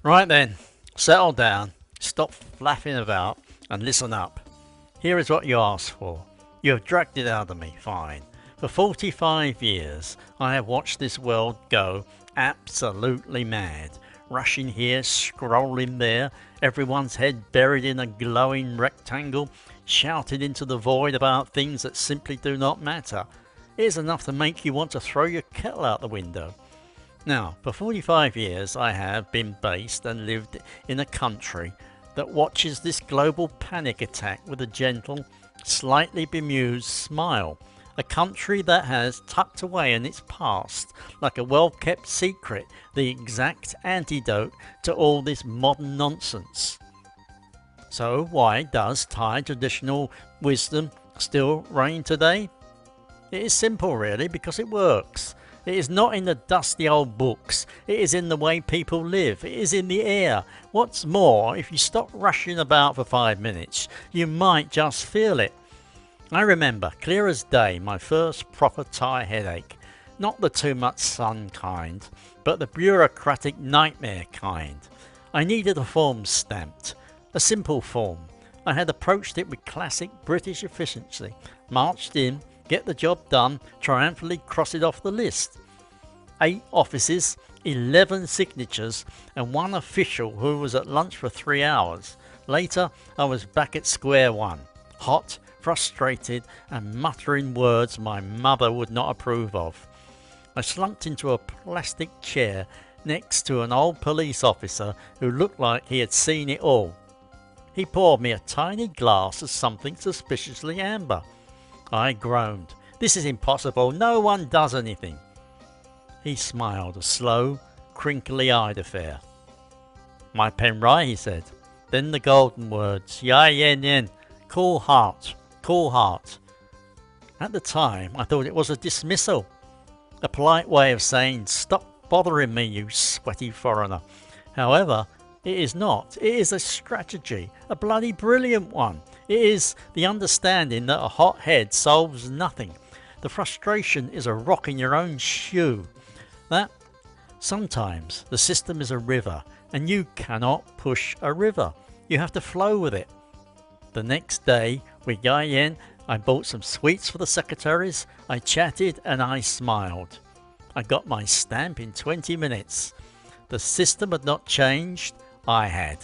Right then, settle down, stop flapping about, and listen up. Here is what you asked for. You have dragged it out of me, fine. For 45 years, I have watched this world go absolutely mad. Rushing here, scrolling there, everyone's head buried in a glowing rectangle, shouting into the void about things that simply do not matter. It is enough to make you want to throw your kettle out the window. Now, for 45 years I have been based and lived in a country that watches this global panic attack with a gentle, slightly bemused smile. A country that has tucked away in its past, like a well-kept secret, the exact antidote to all this modern nonsense. So why does Thai traditional wisdom still reign today? It is simple really, because it works. It is not in the dusty old books, it is in the way people live, it is in the air. What's more, if you stop rushing about for 5 minutes, you might just feel it. I remember, clear as day, my first proper Thai headache. Not the too much sun kind, but the bureaucratic nightmare kind. I needed a form stamped, a simple form. I had approached it with classic British efficiency, marched in, get the job done, triumphantly cross it off the list. 8 offices, 11 signatures, and 1 official who was at lunch for 3 hours. Later, I was back at square one, hot, frustrated, and muttering words my mother would not approve of. I slumped into a plastic chair next to an old police officer who looked like he had seen it all. He poured me a tiny glass of something suspiciously amber. I groaned. This is impossible. No one does anything. He smiled, a slow, crinkly-eyed affair. My pen right, he said. Then the golden words, Ya yen yen, cool heart, cool heart. At the time, I thought it was a dismissal, a polite way of saying, stop bothering me, you sweaty foreigner. However, it is not. It is a strategy, a bloody brilliant one. It is the understanding that a hot head solves nothing. The frustration is a rock in your own shoe. That sometimes the system is a river and you cannot push a river. You have to flow with it. The next day with Yai Yen, I bought some sweets for the secretaries. I chatted and I smiled. I got my stamp in 20 minutes. The system had not changed. I had.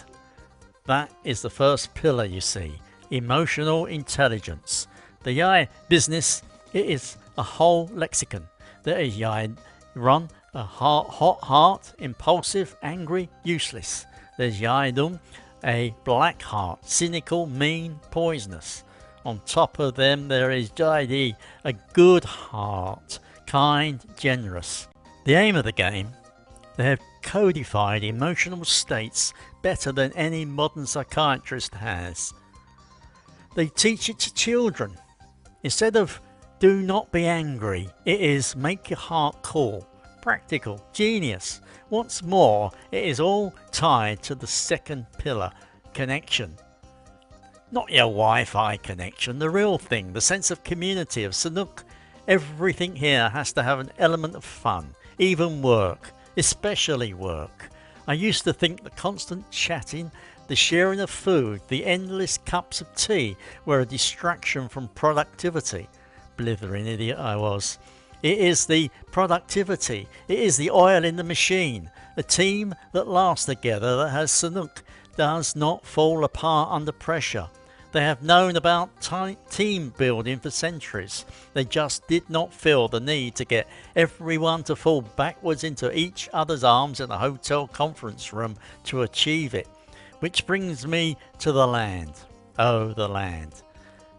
That is the first pillar, you see. Emotional intelligence. The Yai business, it is a whole lexicon. There is Yai run, a hot heart, impulsive, angry, useless. There's Yai dum, a black heart, cynical, mean, poisonous. On top of them there is Yai di, a good heart, kind, generous. The aim of the game, they have codified emotional states better than any modern psychiatrist has. They teach it to children. Instead of do not be angry, it is make your heart cool, practical, genius. What's more, it is all tied to the second pillar, connection. Not your Wi-Fi connection, the real thing, the sense of community, of Sanuk. Everything here has to have an element of fun, even work, especially work. I used to think the constant chatting, the sharing of food, the endless cups of tea were a distraction from productivity. Blithering idiot I was. It is the productivity, it is the oil in the machine. A team that laughs together, that has Sanuk, does not fall apart under pressure. They have known about team building for centuries. They just did not feel the need to get everyone to fall backwards into each other's arms in a hotel conference room to achieve it. Which brings me to the land. Oh, the land.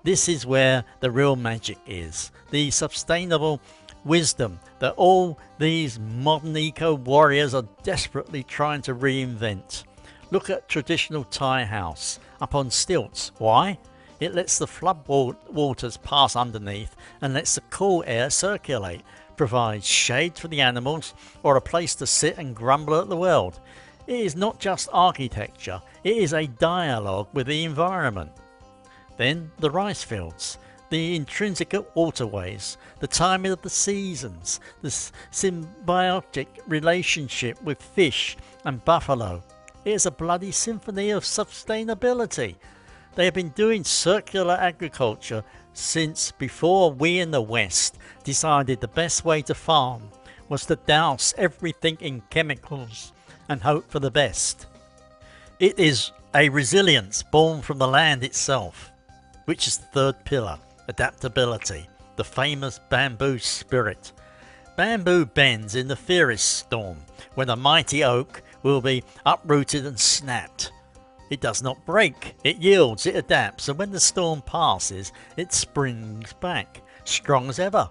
This is where the real magic is. The sustainable wisdom that all these modern eco-warriors are desperately trying to reinvent. Look at traditional Thai house, up on stilts. Why? It lets the flood waters pass underneath and lets the cool air circulate, provides shade for the animals or a place to sit and grumble at the world. It is not just architecture, it is a dialogue with the environment. Then the rice fields, the intrinsic waterways, the timing of the seasons, the symbiotic relationship with fish and buffalo. It is a bloody symphony of sustainability. They have been doing circular agriculture since before we in the West decided the best way to farm was to douse everything in chemicals and hope for the best. It is a resilience born from the land itself, which is the third pillar, adaptability, the famous bamboo spirit. Bamboo bends in the fiercest storm, when a mighty oak will be uprooted and snapped. It does not break, it yields, it adapts, and when the storm passes, it springs back, strong as ever.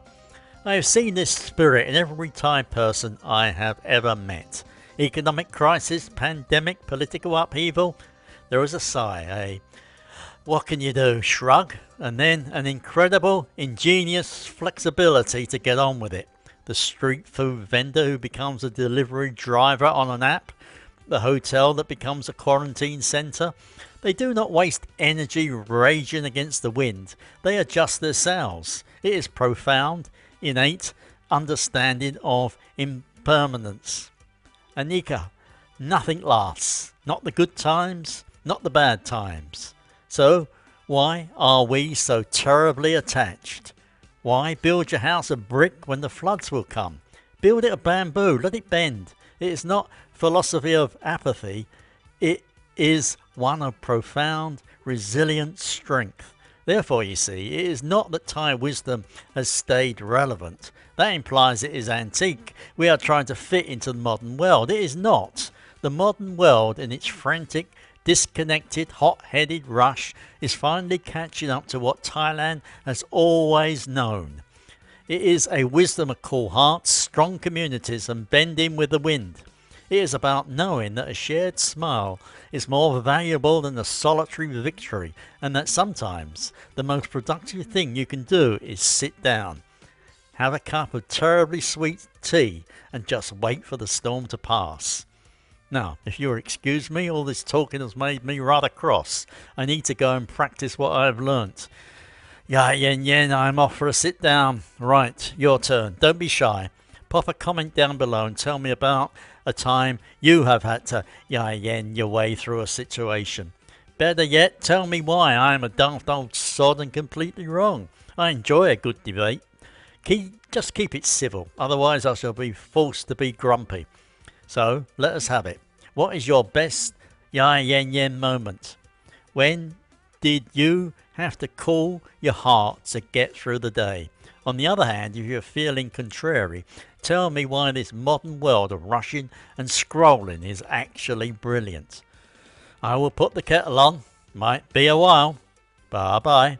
I have seen this spirit in every Thai person I have ever met. Economic crisis, pandemic, political upheaval. There is a sigh, what can you do, shrug, and then an incredible, ingenious flexibility to get on with it. The street food vendor who becomes a delivery driver on an app, the hotel that becomes a quarantine centre. They do not waste energy raging against the wind. They adjust their sails. It is profound, innate understanding of impermanence. Anika, nothing lasts, not the good times, not the bad times. So why are we so terribly attached? Why build your house of brick when the floods will come? Build it of bamboo, let it bend. It is not philosophy of apathy, it is one of profound, resilient strength. Therefore, you see, it is not that Thai wisdom has stayed relevant. That implies it is antique. We are trying to fit into the modern world. It is not. The modern world, in its frantic, disconnected, hot-headed rush, is finally catching up to what Thailand has always known. It is a wisdom of cool hearts, strong communities, and bending with the wind. It is about knowing that a shared smile is more valuable than a solitary victory, and that sometimes the most productive thing you can do is sit down, have a cup of terribly sweet tea, and just wait for the storm to pass. Now, if you'll excuse me, all this talking has made me rather cross. I need to go and practice what I have learnt. Yeah, yen, I'm off for a sit down. Right, your turn. Don't be shy. Pop a comment down below and tell me about a time you have had to yen your way through a situation. Better yet, tell me why I am a daft old sod and completely wrong. I enjoy a good debate. Just keep it civil, otherwise I shall be forced to be grumpy. So, let us have it. What is your best yen moment? When did you have to cool your heart to get through the day? On the other hand, if you're feeling contrary, tell me why this modern world of rushing and scrolling is actually brilliant. I will put the kettle on. Might be a while. Bye bye.